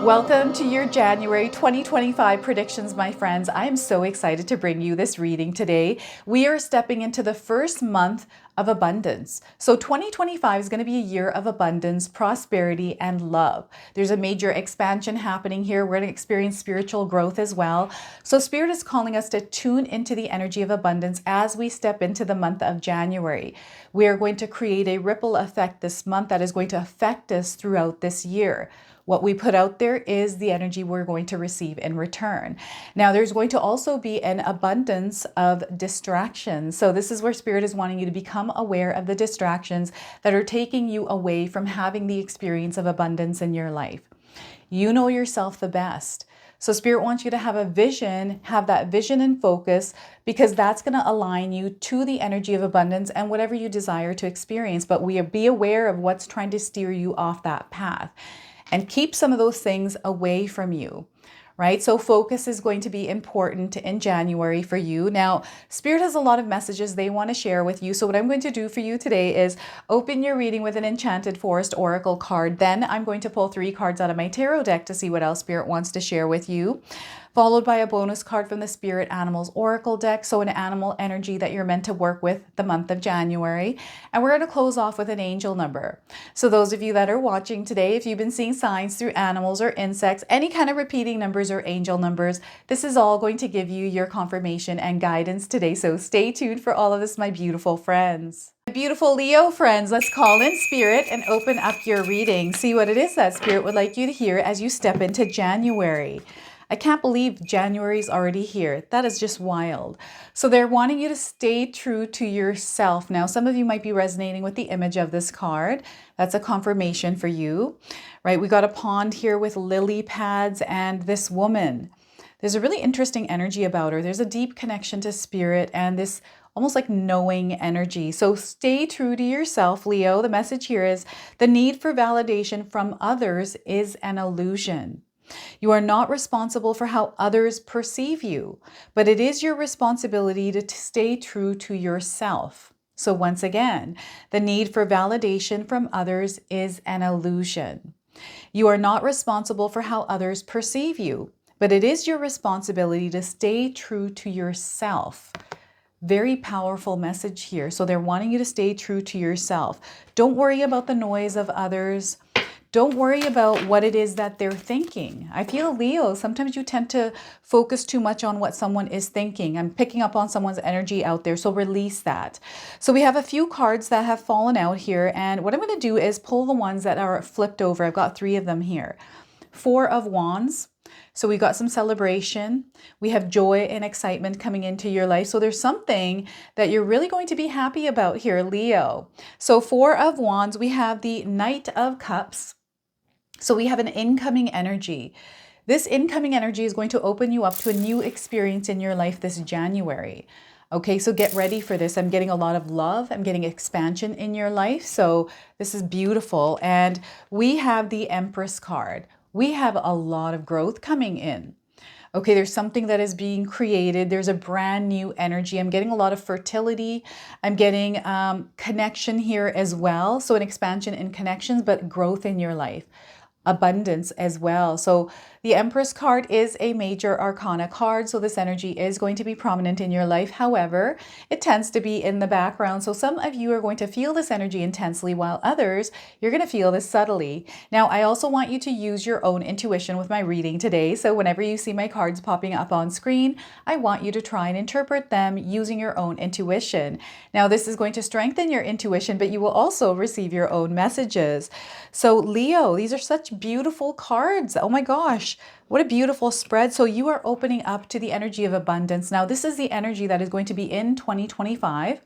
Welcome to your January 2025 predictions, my friends. I am so excited to bring you this reading today. We are stepping into the first month of abundance. So 2025 is going to be a year of abundance, prosperity, and love. There's a major expansion happening here. We're going to experience spiritual growth as well. So Spirit is calling us to tune into the energy of abundance as we step into the month of January. We are going to create a ripple effect this month that is going to affect us throughout this year. What we put out there is the energy we're going to receive in return. Now, there's going to also be an abundance of distractions. So this is where Spirit is wanting you to become aware of the distractions that are taking you away from having the experience of abundance in your life. You know yourself the best. So Spirit wants you to have a vision, have that vision and focus, because that's going to align you to the energy of abundance and whatever you desire to experience. But be aware of what's trying to steer you off that path. And keep some of those things away from you, right? So focus is going to be important in January for you. Now, Spirit has a lot of messages they want to share with you. So what I'm going to do for you today is open your reading with an Enchanted Forest Oracle card. Then I'm going to pull 3 cards out of my tarot deck to see what else Spirit wants to share with you, followed by a bonus card from the Spirit Animals Oracle deck, so an animal energy that you're meant to work with the month of January. And we're going to close off with an angel number. So those of you that are watching today, if you've been seeing signs through animals or insects, any kind of repeating numbers or angel numbers, this is all going to give you your confirmation and guidance today. So stay tuned for all of this, my beautiful friends. Beautiful Leo friends, let's call in Spirit and open up your reading. See what it is that Spirit would like you to hear as you step into January. I can't believe January is already here. That is just wild. So they're wanting you to stay true to yourself. Now, some of you might be resonating with the image of this card. That's a confirmation for you, right? We got a pond here with lily pads and this woman. There's a really interesting energy about her. There's a deep connection to Spirit and this almost like knowing energy. So stay true to yourself, Leo. The message here is the need for validation from others is an illusion. You are not responsible for how others perceive you, but it is your responsibility to stay true to yourself. So once again, the need for validation from others is an illusion. You are not responsible for how others perceive you, but it is your responsibility to stay true to yourself. Very powerful message here. So they're wanting you to stay true to yourself. Don't worry about the noise of others. Don't worry about what it is that they're thinking. I feel, Leo, sometimes you tend to focus too much on what someone is thinking. I'm picking up on someone's energy out there, so release that. So we have a few cards that have fallen out here, and what I'm going to do is pull the ones that are flipped over. I've got 3 of them here. 4 of Wands. So we got some celebration. We have joy and excitement coming into your life. So there's something that you're really going to be happy about here, Leo. So 4 of Wands, we have the Knight of Cups. So we have an incoming energy. This incoming energy is going to open you up to a new experience in your life this January. Okay, so get ready for this. I'm getting a lot of love. I'm getting expansion in your life. So this is beautiful. And we have the Empress card. We have a lot of growth coming in. Okay, there's something that is being created. There's a brand new energy. I'm getting a lot of fertility. I'm getting connection here as well. So an expansion in connections, but growth in your life. Abundance as well. So the Empress card is a major arcana card. So this energy is going to be prominent in your life. However, it tends to be in the background. So some of you are going to feel this energy intensely, while others, you're going to feel this subtly. Now, I also want you to use your own intuition with my reading today. So whenever you see my cards popping up on screen, I want you to try and interpret them using your own intuition. Now, this is going to strengthen your intuition, but you will also receive your own messages. So Leo, these are such beautiful cards. Oh my gosh, what a beautiful spread. So you are opening up to the energy of abundance. Now, this is the energy that is going to be in 2025.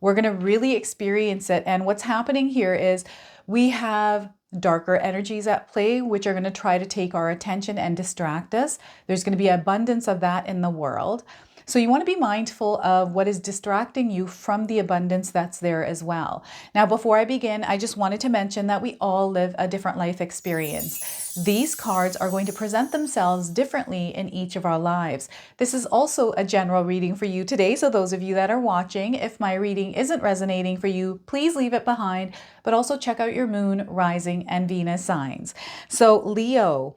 We're going to really experience it. And what's happening here is we have darker energies at play, which are going to try to take our attention and distract us. There's going to be abundance of that in the world. So you want to be mindful of what is distracting you from the abundance that's there as well. Now, before I begin, I just wanted to mention that we all live a different life experience. These cards are going to present themselves differently in each of our lives. This is also a general reading for you today. So those of you that are watching, if my reading isn't resonating for you, please leave it behind, but also check out your moon, rising, and Venus signs. So Leo,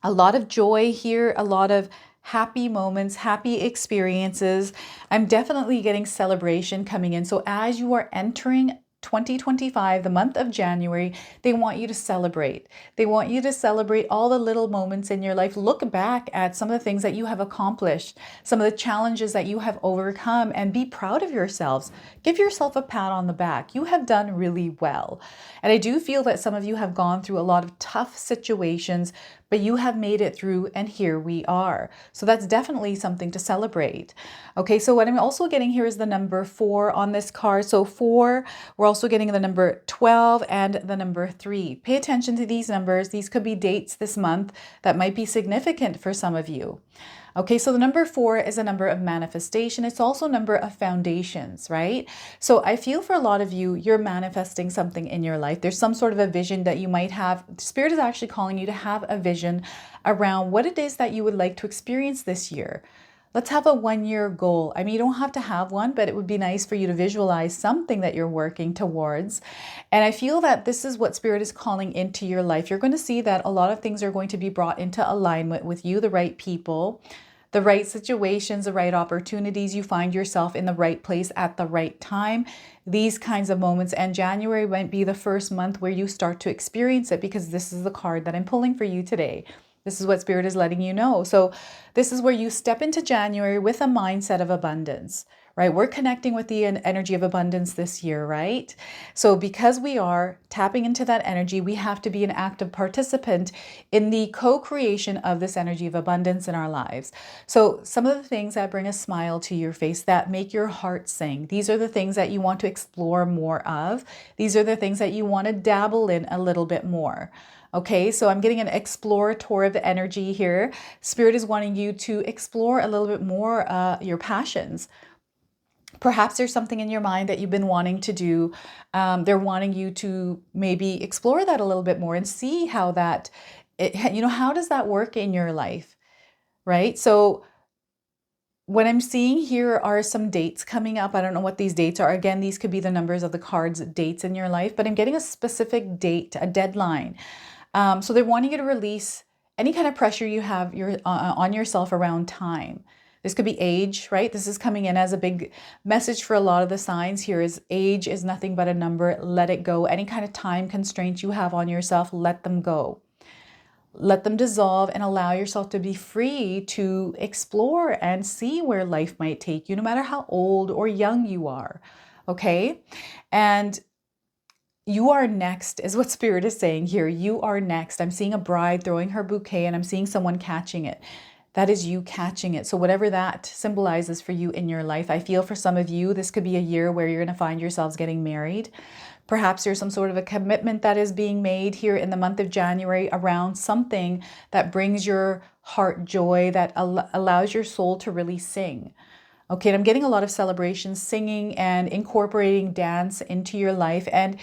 A lot of joy here, a lot of happy moments, happy experiences. I'm definitely getting celebration coming in. So as you are entering 2025, the month of January, they want you to celebrate. They want you to celebrate all the little moments in your life. Look back at some of the things that you have accomplished, some of the challenges that you have overcome, and be proud of yourselves. Give yourself a pat on the back. You have done really well. And I do feel that some of you have gone through a lot of tough situations, but you have made it through, and here we are. So that's definitely something to celebrate. Okay, so what I'm also getting here is the number 4 on this card. So 4, we're also getting the number 12 and the number 3. Pay attention to these numbers. These could be dates this month that might be significant for some of you. Okay, so the number 4 is a number of manifestation. It's also a number of foundations, right? So I feel for a lot of you, you're manifesting something in your life. There's some sort of a vision that you might have. Spirit is actually calling you to have a vision around what it is that you would like to experience this year. Let's have a 1-year goal. I mean, you don't have to have one, but it would be nice for you to visualize something that you're working towards. And I feel that this is what Spirit is calling into your life. You're going to see that a lot of things are going to be brought into alignment with you, the right people, the right situations, the right opportunities. You find yourself in the right place at the right time. These kinds of moments. And January might be the first month where you start to experience it, because this is the card that I'm pulling for you today. This is what Spirit is letting you know. So this is where you step into January with a mindset of abundance, right? We're connecting with the energy of abundance this year, right? So because we are tapping into that energy, we have to be an active participant in the co-creation of this energy of abundance in our lives. So some of the things that bring a smile to your face, that make your heart sing, these are the things that you want to explore more of. These are the things that you want to dabble in a little bit more. Okay, so I'm getting an explorative energy here. Spirit is wanting you to explore a little bit more your passions. Perhaps there's something in your mind that you've been wanting to do. They're wanting you to maybe explore that a little bit more and see how that, how does that work in your life, right? So what I'm seeing here are some dates coming up. I don't know what these dates are. Again, these could be the numbers of the cards, dates in your life, but I'm getting a specific date, a deadline. So they're wanting you to release any kind of pressure you have on yourself around time. This could be age, right? This is coming in as a big message for a lot of the signs here is age is nothing but a number. Let it go. Any kind of time constraints you have on yourself, let them go. Let them dissolve and allow yourself to be free to explore and see where life might take you, no matter how old or young you are. Okay? And you are next is what Spirit is saying here. You are next. I'm seeing a bride throwing her bouquet and I'm seeing someone catching it. That is you catching it. So whatever that symbolizes for you in your life, I feel for some of you, this could be a year where you're going to find yourselves getting married. Perhaps there's some sort of a commitment that is being made here in the month of January around something that brings your heart joy, that allows your soul to really sing. Okay, and I'm getting a lot of celebration, singing and incorporating dance into your life and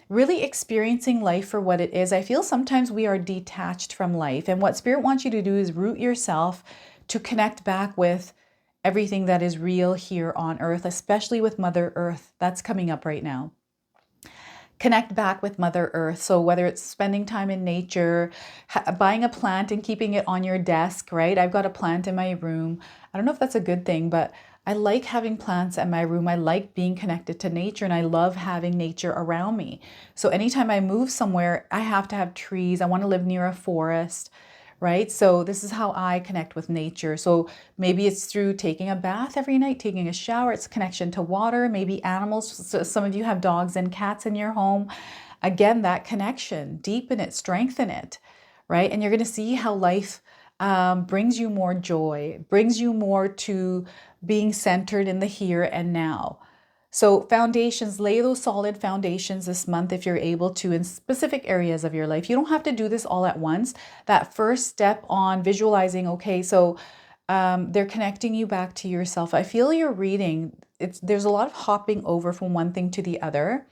really experiencing life for what it is. I feel sometimes we are detached from life, and what Spirit wants you to do is root yourself to connect back with everything that is real here on earth, especially with Mother Earth. That's coming up right now. Connect back with Mother Earth. So whether it's spending time in nature, buying a plant and keeping it on your desk, right? I've got a plant in my room. I don't know if that's a good thing, but I like having plants in my room. I like being connected to nature and I love having nature around me. So anytime I move somewhere, I have to have trees. I want to live near a forest, right? So this is how I connect with nature. So maybe it's through taking a bath every night, taking a shower. It's connection to water, maybe animals. So some of you have dogs and cats in your home. Again, that connection, deepen it, strengthen it, right? And you're going to see how life brings you more joy, brings you more to being centered in the here and now. So foundations, lay those solid foundations this month if you're able to in specific areas of your life. You don't have to do this all at once. That first step on visualizing, okay, so they're connecting you back to yourself. I feel your reading, there's a lot of hopping over from one thing to the other.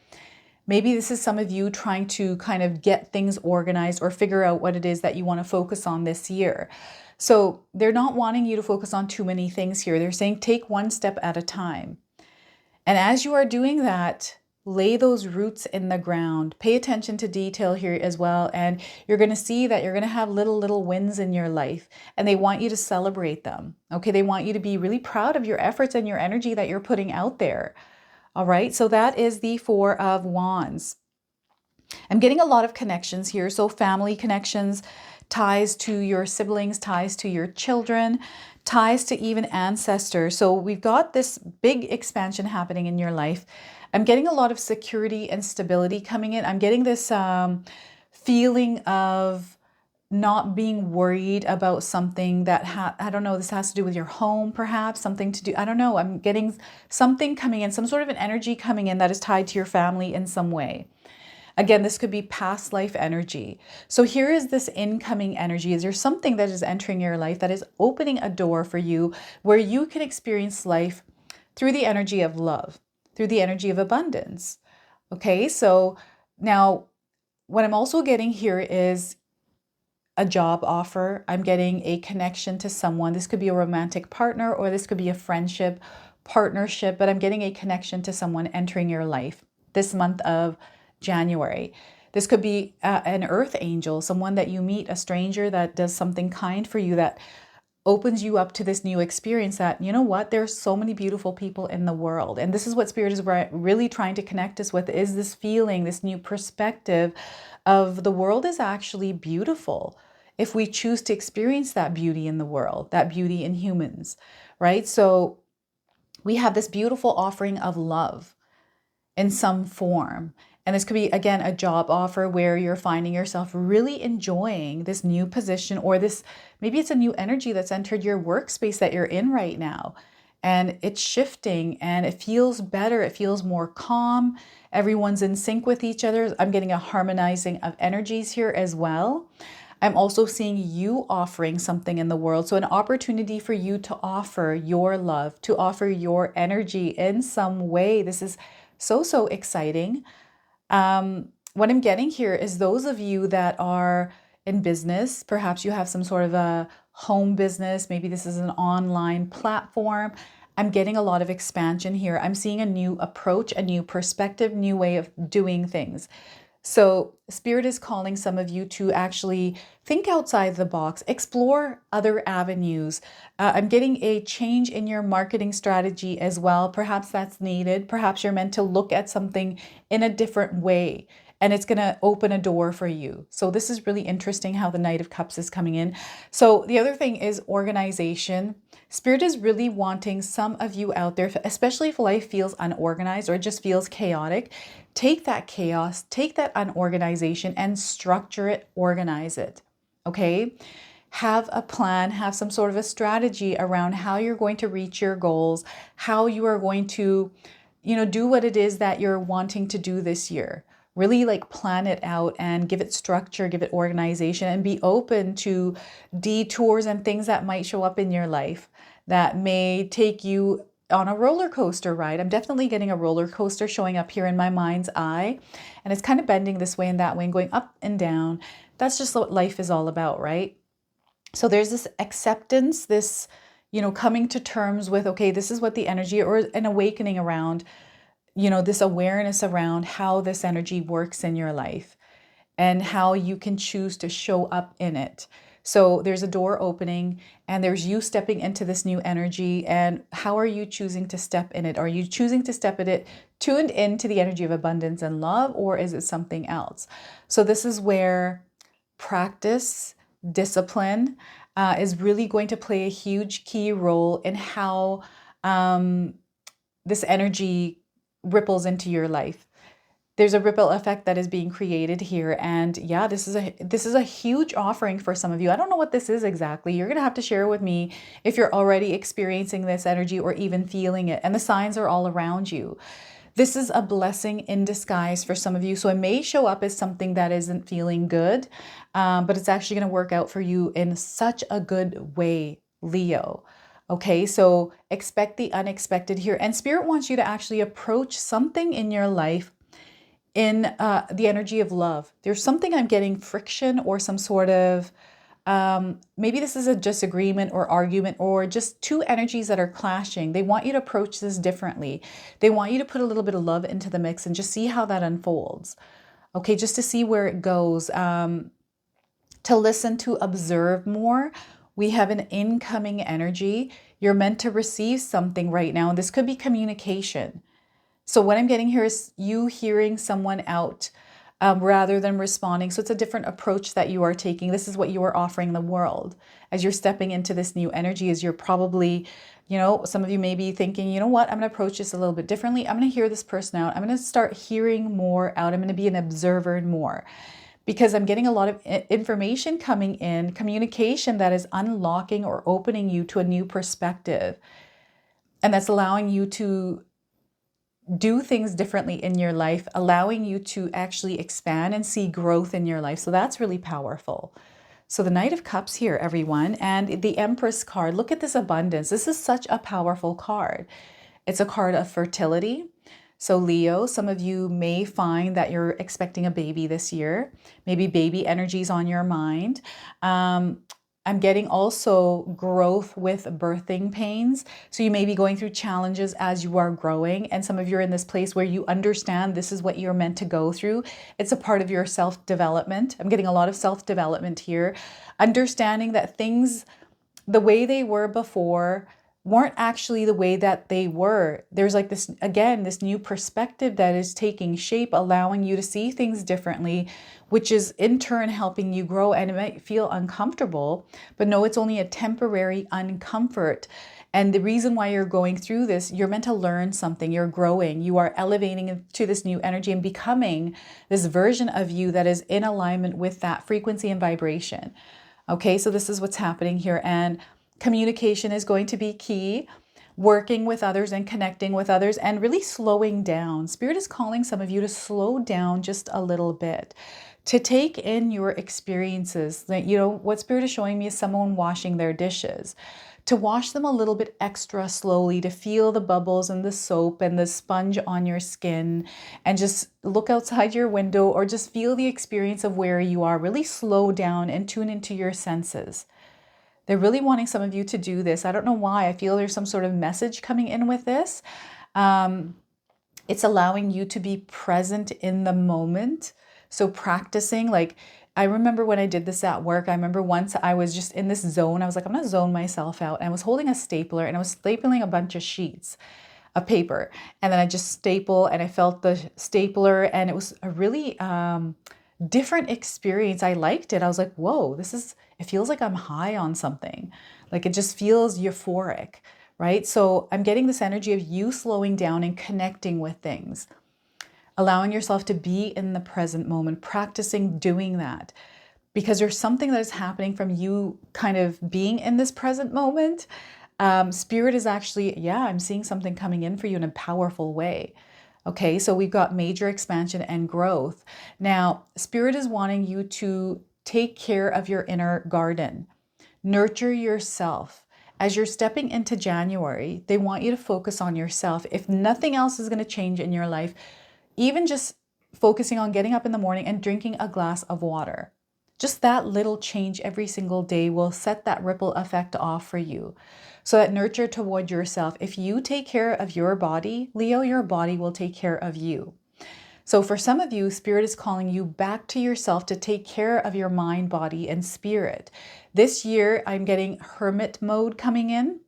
Maybe this is some of you trying to kind of get things organized or figure out what it is that you want to focus on this year. So they're not wanting you to focus on too many things here. They're saying take one step at a time. And as you are doing that, lay those roots in the ground. Pay attention to detail here as well. And you're going to see that you're going to have little wins in your life, and they want you to celebrate them. Okay. They want you to be really proud of your efforts and your energy that you're putting out there. All right. So that is the Four of Wands. I'm getting a lot of connections here. So family connections, ties to your siblings, ties to your children, ties to even ancestors. So we've got this big expansion happening in your life. I'm getting a lot of security and stability coming in. I'm getting this feeling of not being worried about something that I don't know, this has to do with your home, perhaps something to do, I don't know. I'm getting something coming in, some sort of an energy coming in that is tied to your family in some way. Again, this could be past life energy. So here is this incoming energy. Is there something that is entering your life that is opening a door for you where you can experience life through the energy of love, through the energy of abundance? Okay, so now what I'm also getting here is a job offer. I'm getting a connection to someone. This could be a romantic partner, or this could be a friendship, partnership, but I'm getting a connection to someone entering your life this month of January. This could be an earth angel, someone that you meet, a stranger that does something kind for you, that opens you up to this new experience that, you know what, there's so many beautiful people in the world. And this is what Spirit is really trying to connect us with, is this feeling, this new perspective of the world is actually beautiful if we choose to experience that beauty in the world, that beauty in humans, right? So we have this beautiful offering of love in some form. And this could be, again, a job offer where you're finding yourself really enjoying this new position, or this, maybe it's a new energy that's entered your workspace that you're in right now. And it's shifting and it feels better. It feels more calm. Everyone's in sync with each other. I'm getting a harmonizing of energies here as well. I'm also seeing you offering something in the world. So an opportunity for you to offer your love, to offer your energy in some way. This is so exciting. What I'm getting here is those of you that are in business, perhaps you have some sort of a home business. Maybe this is an online platform. I'm getting a lot of expansion here. I'm seeing a new approach, a new perspective, new way of doing things. So Spirit is calling some of you to actually think outside the box, explore other avenues. I'm getting a change in your marketing strategy as well. Perhaps that's needed. Perhaps you're meant to look at something in a different way, and it's going to open a door for you. So this is really interesting how the Knight of Cups is coming in. So the other thing is organization. Spirit is really wanting some of you out there, especially if life feels unorganized or just feels chaotic. Take that chaos, take that unorganization and structure it, organize it. Okay? Have a plan, have some sort of a strategy around how you're going to reach your goals, how you are going to, do what it is that you're wanting to do this year. Really like plan it out and give it structure, give it organization, and be open to detours and things that might show up in your life that may take you on a roller coaster ride. I'm definitely getting a roller coaster showing up here in my mind's eye, and it's kind of bending this way and that way and going up and down. That's just what life is all about, right? So there's this acceptance, this, coming to terms with, okay, this is what the energy, or an awakening around, this awareness around how this energy works in your life and how you can choose to show up in it. So there's a door opening and there's you stepping into this new energy. And how are you choosing to step in it? Are you choosing to step in it tuned into the energy of abundance and love, or is it something else? So this is where practice, discipline is really going to play a huge key role in how this energy ripples into your life. There's a ripple effect that is being created here. And yeah, this is a huge offering for some of you. I don't know what this is exactly. You're going to have to share with me if you're already experiencing this energy or even feeling it. And the signs are all around you. This is a blessing in disguise for some of you. So it may show up as something that isn't feeling good, but it's actually going to work out for you in such a good way, Leo. Okay, so expect the unexpected here. And Spirit wants you to actually approach something in your life in the energy of love. There's something I'm getting friction or some sort of Maybe this is a disagreement or argument or just two energies that are clashing. They want you to approach this differently. They want you to put a little bit of love into the mix and just see how that unfolds. Okay, just to see where it goes. To listen, to observe more. We have an incoming energy. You're meant to receive something right now, and this could be communication. So what I'm getting here is you hearing someone out rather than responding. So it's a different approach that you are taking. This is what you are offering the world as you're stepping into this new energy. As you're probably, some of you may be thinking, you know what, I'm going to approach this a little bit differently. I'm going to hear this person out. I'm going to start hearing more out. I'm going to be an observer more, because I'm getting a lot of information coming in, communication that is unlocking or opening you to a new perspective. And that's allowing you to do things differently in your life, allowing you to actually expand and see growth in your life. So that's really powerful. So the Knight of Cups here, everyone, and the Empress card. Look at this abundance. This is such a powerful card. It's a card of fertility. So Leo, some of you may find that you're expecting a baby this year. Maybe baby energies on your mind. I'm getting also growth with birthing pains. So you may be going through challenges as you are growing. And some of you are in this place where you understand this is what you're meant to go through. It's a part of your self-development. I'm getting a lot of self-development here. Understanding that things, the way they were before, weren't actually the way that they were. There's like this, again, this new perspective that is taking shape, allowing you to see things differently, which is in turn helping you grow. And it might feel uncomfortable, but no, it's only a temporary uncomfort. And the reason why you're going through this, you're meant to learn something. You're growing. You are elevating into this new energy and becoming this version of you that is in alignment with that frequency and vibration. Okay, so this is what's happening here. And communication is going to be key. Working with others and connecting with others and really slowing down. Spirit is calling some of you to slow down just a little bit, to take in your experiences. What Spirit is showing me is someone washing their dishes, to wash them a little bit extra slowly, to feel the bubbles and the soap and the sponge on your skin, and just look outside your window or just feel the experience of where you are. Really slow down and tune into your senses. They're really wanting some of you to do this. I don't know why. I feel there's some sort of message coming in with this. It's allowing you to be present in the moment. So practicing, like, I remember when I did this at work, I remember once I was just in this zone. I was like, I'm going to zone myself out. And I was holding a stapler and I was stapling a bunch of sheets of paper. And then I just staple and I felt the stapler, and it was a really different experience. I liked it. I was like, whoa, it feels like I'm high on something. Like it just feels euphoric, right? So I'm getting this energy of you slowing down and connecting with things, allowing yourself to be in the present moment, practicing doing that, because there's something that is happening from you kind of being in this present moment. Spirit is actually, I'm seeing something coming in for you in a powerful way. Okay, so we've got major expansion and growth. Now, Spirit is wanting you to take care of your inner garden. Nurture yourself. As you're stepping into January, they want you to focus on yourself. If nothing else is going to change in your life, even just focusing on getting up in the morning and drinking a glass of water. Just that little change every single day will set that ripple effect off for you. So that nurture toward yourself. If you take care of your body, Leo, your body will take care of you. So for some of you, Spirit is calling you back to yourself to take care of your mind, body, and spirit. This year, I'm getting hermit mode coming in,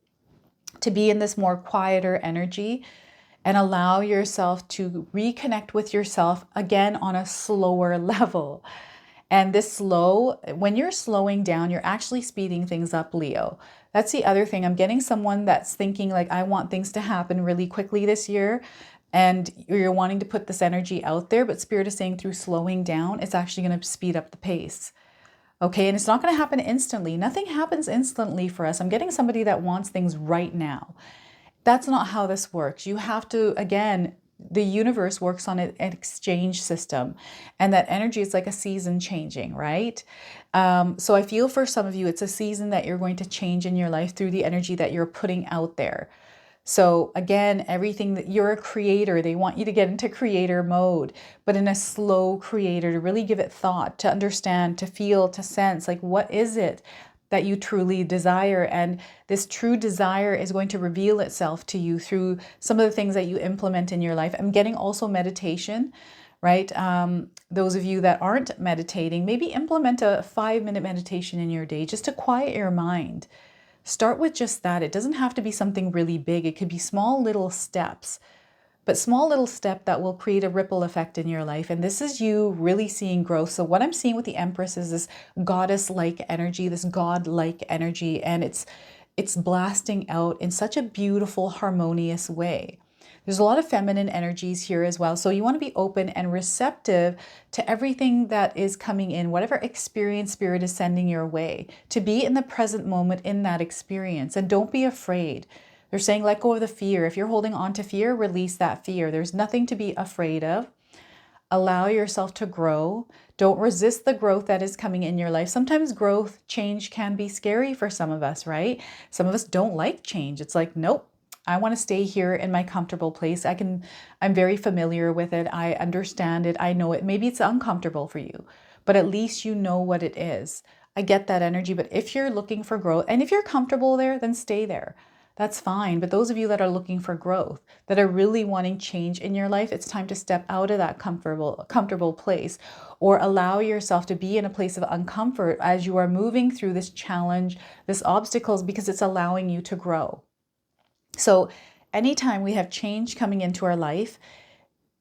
to be in this more quieter energy and allow yourself to reconnect with yourself again on a slower level. And when you're slowing down, you're actually speeding things up, Leo. That's the other thing. I'm getting someone that's thinking like, I want things to happen really quickly this year. And you're wanting to put this energy out there, but Spirit is saying through slowing down, it's actually going to speed up the pace. Okay, and it's not going to happen instantly. Nothing happens instantly for us. I'm getting somebody that wants things right now. That's not how this works. You have to, again, the universe works on an exchange system, and that energy is like a season changing, right? So I feel for some of you, it's a season that you're going to change in your life through the energy that you're putting out there. So again, everything that you're a creator, they want you to get into creator mode, but in a slow creator, to really give it thought, to understand, to feel, to sense, like what is it that you truly desire? And this true desire is going to reveal itself to you through some of the things that you implement in your life. I'm getting also meditation, right? Those of you that aren't meditating, maybe implement a 5-minute meditation in your day just to quiet your mind. Start with just that. It doesn't have to be something really big. It could be small little steps, but small little step that will create a ripple effect in your life. And this is you really seeing growth. So what I'm seeing with the Empress is this goddess-like energy, this god-like energy, and it's blasting out in such a beautiful, harmonious way. There's a lot of feminine energies here as well. So you want to be open and receptive to everything that is coming in, whatever experience spirit is sending your way, to be in the present moment in that experience. And don't be afraid. They're saying let go of the fear. If you're holding on to fear, release that fear. There's nothing to be afraid of. Allow yourself to grow. Don't resist the growth that is coming in your life. Sometimes growth, change can be scary for some of us, right? Some of us don't like change. It's like, nope. I want to stay here in my comfortable place. I'm very familiar with it. I understand it. I know it. Maybe it's uncomfortable for you, but at least you know what it is. I get that energy. But if you're looking for growth and if you're comfortable there, then stay there. That's fine. But those of you that are looking for growth, that are really wanting change in your life, it's time to step out of that comfortable place, or allow yourself to be in a place of uncomfort as you are moving through this challenge, this obstacles, because it's allowing you to grow. So anytime we have change coming into our life,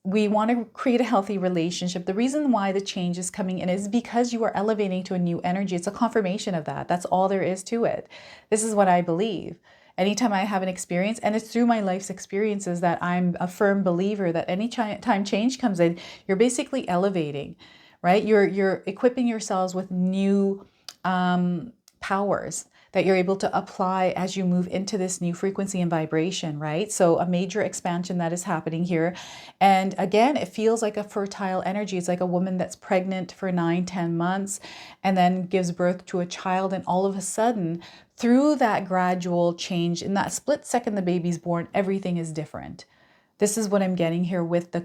we want to create a healthy relationship. The reason why the change is coming in is because you are elevating to a new energy. It's a confirmation of that. That's all there is to it. This is what I believe. Anytime I have an experience, and it's through my life's experiences that I'm a firm believer that any time change comes in, you're basically elevating, right? You're equipping yourselves with new powers that you're able to apply as you move into this new frequency and vibration, right? So a major expansion that is happening here. And again, it feels like a fertile energy. It's like a woman that's pregnant for 9-10 months and then gives birth to a child. And all of a sudden, through that gradual change, in that split second the baby's born, everything is different. This is what I'm getting here with the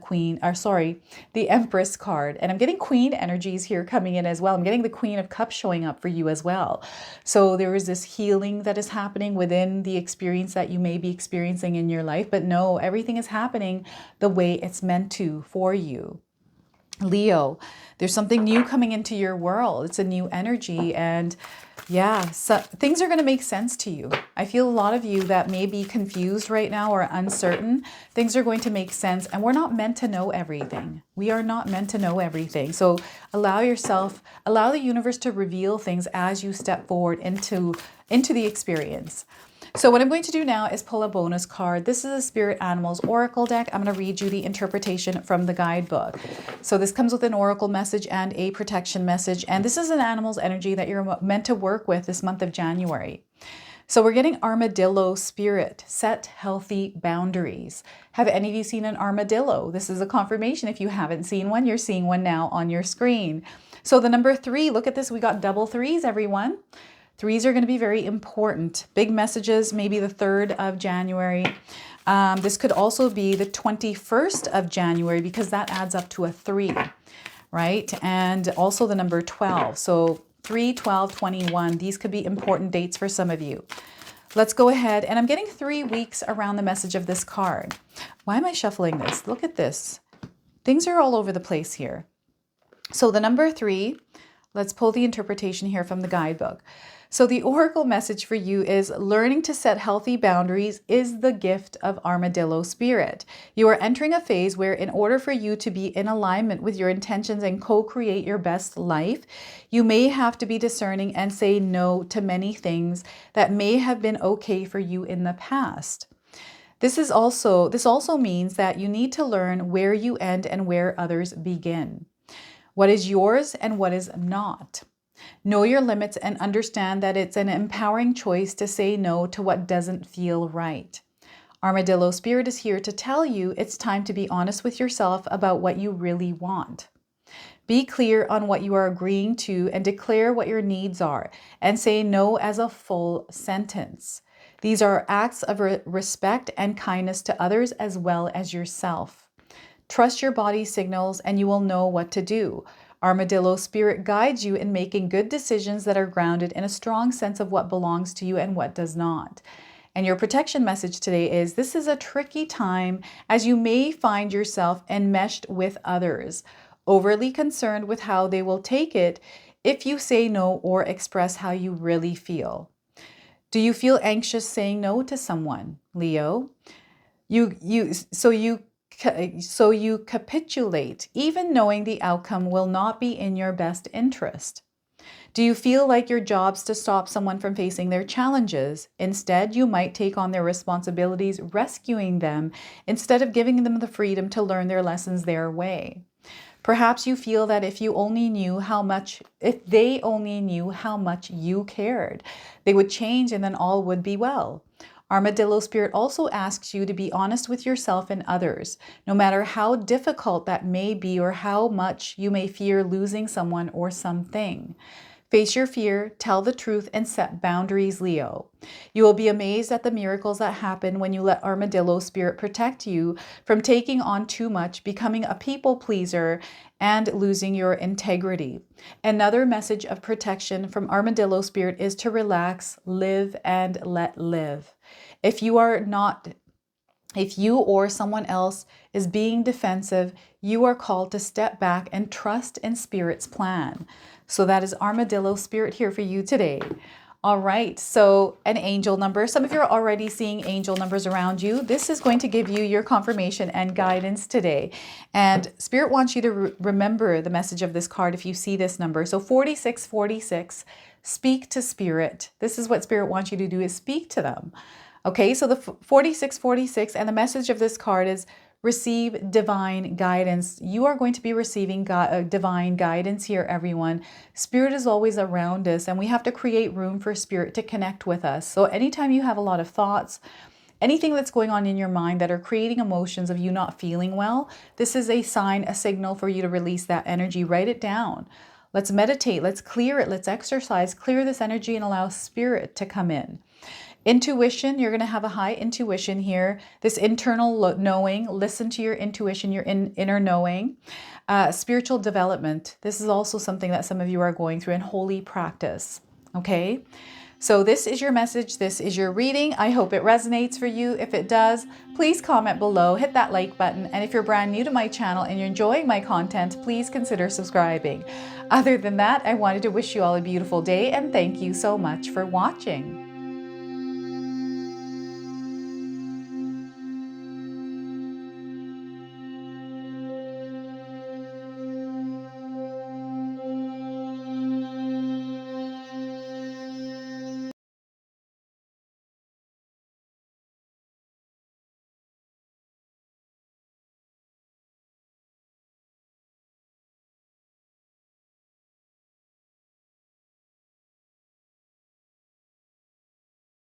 the Empress card. And I'm getting Queen energies here coming in as well. I'm getting the Queen of Cups showing up for you as well. So there is this healing that is happening within the experience that you may be experiencing in your life. But no, everything is happening the way it's meant to for you. Leo, there's something new coming into your world. It's a new energy, and yeah, so things are going to make sense to you. I feel a lot of you that may be confused right now or uncertain, things are going to make sense, and we're not meant to know everything. We are not meant to know everything. So allow the universe to reveal things as you step forward into the experience. So what I'm going to do now is pull a bonus card. This is a Spirit Animals Oracle deck. I'm going to read you the interpretation from the guidebook. So this comes with an oracle message and a protection message. And this is an animal's energy that you're meant to work with this month of January. So we're getting armadillo spirit, set healthy boundaries. Have any of you seen an armadillo? This is a confirmation. If you haven't seen one, you're seeing one now on your screen. So the number 3, look at this. We got double 3s, everyone. 3s are going to be very important. Big messages, maybe the 3rd of January. This could also be the 21st of January because that adds up to a 3, right? And also the number 12. So 3, 12, 21. These could be important dates for some of you. Let's go ahead. And I'm getting 3 weeks around the message of this card. Why am I shuffling this? Look at this. Things are all over the place here. So the number 3, let's pull the interpretation here from the guidebook. So the oracle message for you is learning to set healthy boundaries is the gift of armadillo spirit. You are entering a phase where in order for you to be in alignment with your intentions and co-create your best life, you may have to be discerning and say no to many things that may have been okay for you in the past. This also means that you need to learn where you end and where others begin. What is yours and what is not. Know your limits and understand that it's an empowering choice to say no to what doesn't feel right. Armadillo Spirit is here to tell you it's time to be honest with yourself about what you really want. Be clear on what you are agreeing to and declare what your needs are, and say no as a full sentence. These are acts of respect and kindness to others as well as yourself. Trust your body's signals and you will know what to do. Armadillo spirit guides you in making good decisions that are grounded in a strong sense of what belongs to you and what does not. And your protection message today is this is a tricky time as you may find yourself enmeshed with others, overly concerned with how they will take it if you say no or express how you really feel. Do you feel anxious saying no to someone, Leo? So you capitulate, even knowing the outcome will not be in your best interest. Do you feel like your job's to stop someone from facing their challenges? Instead, you might take on their responsibilities, rescuing them, instead of giving them the freedom to learn their lessons their way. Perhaps you feel that if they only knew how much you cared, they would change and then all would be well. Armadillo spirit also asks you to be honest with yourself and others, no matter how difficult that may be or how much you may fear losing someone or something. Face your fear, tell the truth, and set boundaries, Leo. You will be amazed at the miracles that happen when you let Armadillo spirit protect you from taking on too much, becoming a people pleaser, and losing your integrity. Another message of protection from Armadillo spirit is to relax, live, and let live. If you or someone else is being defensive, you are called to step back and trust in Spirit's plan. So that is Armadillo Spirit here for you today. All right, so an angel number. Some of you are already seeing angel numbers around you. This is going to give you your confirmation and guidance today. And Spirit wants you to remember the message of this card if you see this number. So 4646, speak to Spirit. This is what Spirit wants you to do, is speak to them. Okay, so the 4646 and the message of this card is receive divine guidance. You are going to be receiving divine guidance here, everyone. Spirit is always around us and we have to create room for Spirit to connect with us. So anytime you have a lot of thoughts, anything that's going on in your mind that are creating emotions of you not feeling well, this is a sign, a signal for you to release that energy. Write it down. Let's meditate. Let's clear it. Let's exercise. Clear this energy and allow Spirit to come in. Intuition, you're going to have a high intuition here. This internal knowing, listen to your intuition, your inner knowing. Spiritual development. This is also something that some of you are going through, in holy practice. Okay, so this is your message. This is your reading. I hope it resonates for you. If it does, please comment below, hit that like button. And if you're brand new to my channel and you're enjoying my content, please consider subscribing. Other than that, I wanted to wish you all a beautiful day and thank you so much for watching.